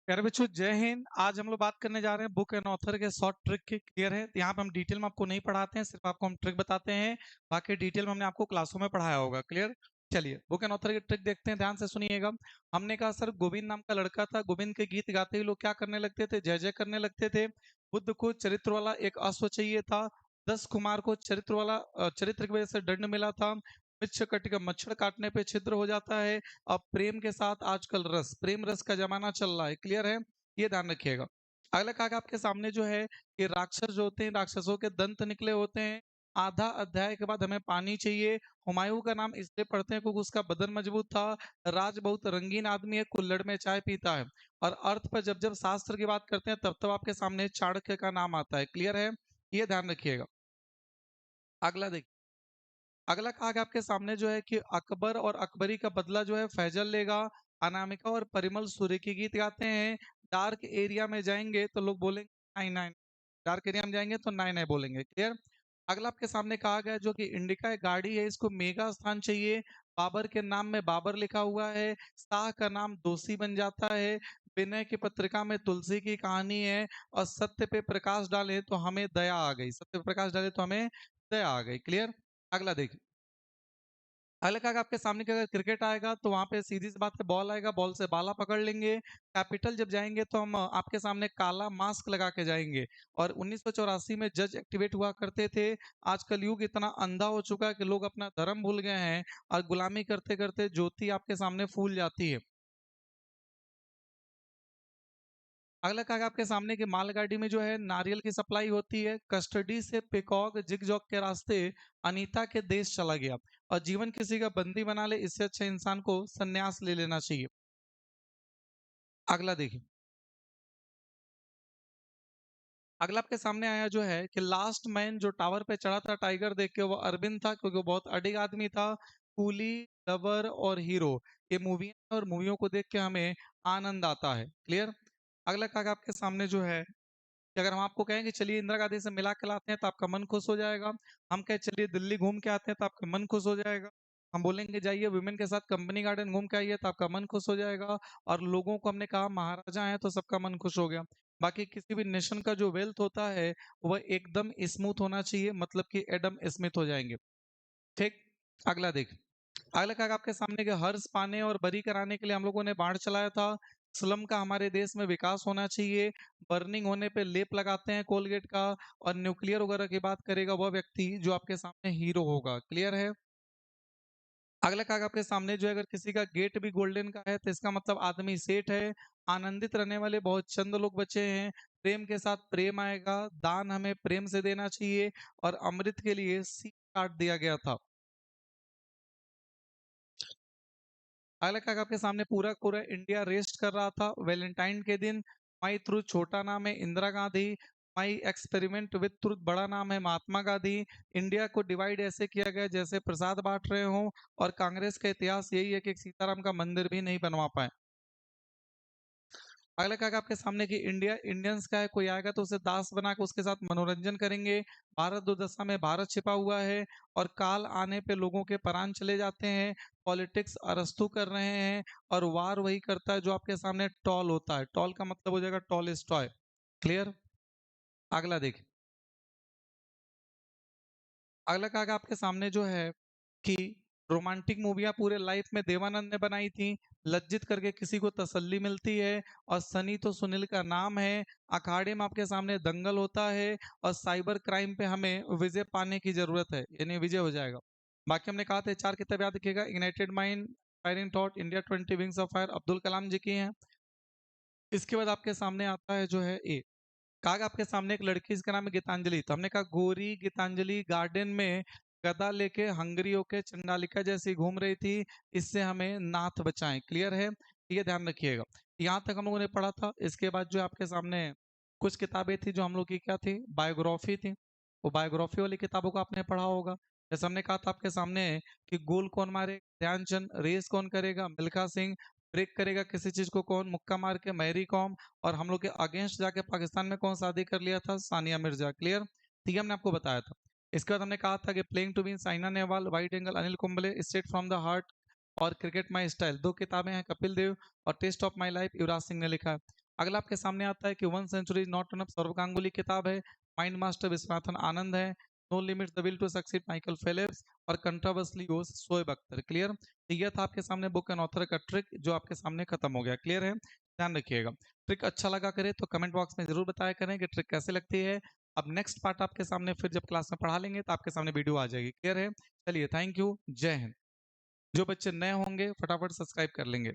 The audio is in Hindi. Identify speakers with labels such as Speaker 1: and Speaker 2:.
Speaker 1: प्यारे बच्चों, जय हिंद। आज हम लोग बात करने जा रहे हैं बुक एंड ऑथर के शॉर्ट ट्रिक की। क्लियर है? यहाँ पे हम डिटेल में आपको नहीं पढ़ाते हैं, सिर्फ आपको हम ट्रिक बताते हैं। बाकी डिटेल में हमने आपको क्लासों में पढ़ाया होगा। क्लियर? चलिए बुक एंड ऑथर की ट्रिक देखते हैं, ध्यान से सुनिएगा। हमने कहा सर गोविंद नाम का लड़का था, गोविंद के गीत गाते ही लोग क्या करने लगते थे? जय जय करने लगते थे। बुद्ध को चरित्र वाला एक अश्व चाहिए था। 10 कुमार को चरित्र वाला चरित्र की वजह से दंड मिला था। मृक्ष कटिका मच्छर काटने पे छिद्र हो जाता है। अब प्रेम के साथ आजकल रस, प्रेम रस का जमाना चल रहा है। क्लियर है? ये ध्यान रखिएगा। अगला कहा आपके सामने जो है कि राक्षस जो होते हैं, राक्षसों के दंत निकले होते हैं। आधा अध्याय के बाद हमें पानी चाहिए। हुमायूं का नाम इसलिए पढ़ते हैं क्योंकि उसका बदन मजबूत था। राज बहुत रंगीन आदमी है, कुल्हड़ में चाय पीता है। और अर्थ पर जब जब शास्त्र की बात करते हैं तब तब आपके सामने चाणक्य का नाम आता है। क्लियर है? ये ध्यान रखिएगा। अगला देखिए, अगला कहा गया आपके सामने जो है कि अकबर और अकबरी का बदला जो है फैजल लेगा। अनामिका और परिमल सूर्य की गीत गाते हैं। डार्क एरिया में जाएंगे तो लोग बोलेंगे नाइन नाइन, डार्क एरिया में जाएंगे तो नाइन नाइन बोलेंगे। क्लियर? अगला आपके सामने कहा गया जो कि इंडिका एक गाड़ी है, इसको मेगा स्थान चाहिए। बाबर के नाम में बाबर लिखा हुआ है। शाह का नाम दोषी बन जाता है। विनय की पत्रिका में तुलसी की कहानी है। और सत्य पे प्रकाश डाले तो हमें दया आ गई, सत्य पे प्रकाश डाले तो हमें दया आ गई। क्लियर? अगला देखिए, अगले का आपके सामने कि अगर क्रिकेट आएगा तो वहां पे सीधी सी बात है, बॉल आएगा, बॉल से बाला पकड़ लेंगे। कैपिटल जब जाएंगे तो हम आपके सामने काला मास्क लगा के जाएंगे। और 1984 में जज एक्टिवेट हुआ करते थे। आजकल युग इतना अंधा हो चुका है कि लोग अपना धर्म भूल गए हैं और गुलामी करते करते ज्योति आपके सामने फूल जाती है। अगला कहा आपके सामने कि मालगाड़ी में जो है नारियल की सप्लाई होती है। कस्टडी से पिकॉक जिगजॉग के रास्ते अनीता के देश चला गया। और जीवन किसी का बंदी बना ले, इससे अच्छा इंसान को संन्यास ले लेना चाहिए। अगला देखिए, अगला आपके सामने आया जो है कि लास्ट मैन जो टावर पे चढ़ा था टाइगर देख के, वो अरविंद था क्योंकि वो बहुत अडिग आदमी था। कूली, लवर और हीरो, ये मूवी और मूवियों को देख के हमें आनंद आता है। क्लियर? अगला कहा आपके सामने जो है कि अगर हम आपको कहें कि चलिए इंदिरा गांधी से मिला के लाते हैं तो आपका मन खुश हो जाएगा। हम कहें चलिए दिल्ली घूम के आते हैं तो आपका मन खुश हो जाएगा। हम बोलेंगे जाइए वुमेन के साथ कंपनी गार्डन घूम के आइए तो आपका मन खुश हो जाएगा। और लोगों को हमने कहा महाराजा हैं तो सबका मन खुश हो गया। बाकी किसी भी नेशन का जो वेल्थ होता है वह एकदम स्मूथ होना चाहिए, मतलब कि एडम स्मिथ हो जाएंगे। ठीक? अगला देख, अगला कहा आपके सामने के हर्ष पाने और बरी कराने के लिए हम लोगों ने बाढ़ चलाया था। स्लम का हमारे देश में विकास होना चाहिए। बर्निंग होने पे लेप लगाते हैं कोलगेट का। और न्यूक्लियर वगैरह की बात करेगा वह व्यक्ति जो आपके सामने हीरो होगा। क्लियर है? अगला कहा आपके सामने जो है अगर किसी का गेट भी गोल्डन का है तो इसका मतलब आदमी सेठ है। आनंदित रहने वाले बहुत चंद लोग बचे हैं। प्रेम के साथ प्रेम आएगा। दान हमें प्रेम से देना चाहिए। और अमृत के लिए सी काट दिया गया था। अगला क्या आपके सामने पूरा पूरा इंडिया रेस्ट कर रहा था वैलेंटाइन के दिन। माई ट्रूथ छोटा नाम है Indira Gandhi. My experiment with truth बड़ा नाम है महात्मा गांधी। इंडिया को डिवाइड ऐसे किया गया जैसे प्रसाद बांट रहे हो। और कांग्रेस का इतिहास यही है कि एक सीताराम का मंदिर भी नहीं बनवा पाए। अगला क्या आपके सामने कि इंडिया इंडियंस का है, कोई आएगा तो उसे दास बना के उसके साथ मनोरंजन करेंगे। भारत दुर्दशा में भारत छिपा हुआ है। और काल आने पे लोगों के प्राण चले जाते हैं। पॉलिटिक्स अरस्तु कर रहे हैं। और वार वही करता है जो आपके सामने टॉल होता है। टॉल का मतलब हो जाएगा टॉलेस्ट टॉय। क्लियर? अगला देखिए, अगला कहा आपके सामने जो है कि रोमांटिक मूवियां पूरे लाइफ में देवानंद ने बनाई थी। लज्जित करके किसी को तसल्ली मिलती है। और सनी तो सुनील का नाम है। अखाड़े में आपके सामने दंगल होता है। और साइबर क्राइम पे हमें विजय पाने की जरूरत है, यानी विजय हो जाएगा। बाकी हमने कहा था चार किताब याद रखिएगा। Ignited mind, firing thought, India 20 wings of fire, Abdul Kalam ji की हैं। इसके बाद आपके सामने आता है जो है ए, कहा आपके सामने एक लड़की, इसका नाम है गीतांजलि। तो हमने कहा गोरी गीतांजलि गार्डन में गदा लेके हंगरी होके चंडालिका जैसी घूम रही थी। इससे हमें नाथ बचाएं। क्लियर है? ये ध्यान रखिएगा। यहाँ तक हम लोगों ने पढ़ा था। इसके बाद जो आपके सामने कुछ किताबें थी जो हम लोग की क्या थी, बायोग्राफी थी। वो बायोग्राफी वाली किताबों को आपने पढ़ा होगा। जैसे हमने कहा था आपके सामने कि गोल कौन मारे, ध्यानचंद। रेस कौन करेगा, मिल्खा सिंह। ब्रेक करेगा किसी चीज को कौन, मुक्का मार के मैरी कॉम। और हम लोग के अगेंस्ट जाके पाकिस्तान में कौन शादी कर लिया था, सानिया मिर्जा। क्लियर? ठीक है, हमने आपको बताया था। इसके बाद हमने कहा था कि playing to win, Saina Nehwal, wide angle, Anil Kumble, straight from the heart और क्रिकेट माई स्टाइल, दो किताबें हैं कपिल देव। और test of my life Yuvraj Singh ने लिखा है। अगला आपके सामने आता है कि one century not enough, Sourav Ganguly किताब है। माइंड मास्टर विश्वनाथन आनंद है। No limits the will to succeed Michael Phelps. और controversially yours Shoaib Akhtar. Clear? यह था आपके सामने बुक एंड ऑथर का ट्रिक जो आपके सामने खत्म हो गया। क्लियर है? ध्यान रखिएगा। ट्रिक अच्छा लगा करे तो कमेंट बॉक्स में जरूर बताया करें कि ट्रिक कैसे लगती है। अब नेक्स्ट पार्ट आपके सामने फिर जब क्लास में पढ़ा लेंगे तो आपके सामने वीडियो आ जाएगी। क्लियर है? चलिए, थैंक यू, जय हिंद। जो बच्चे नए होंगे फटाफट सब्सक्राइब कर लेंगे।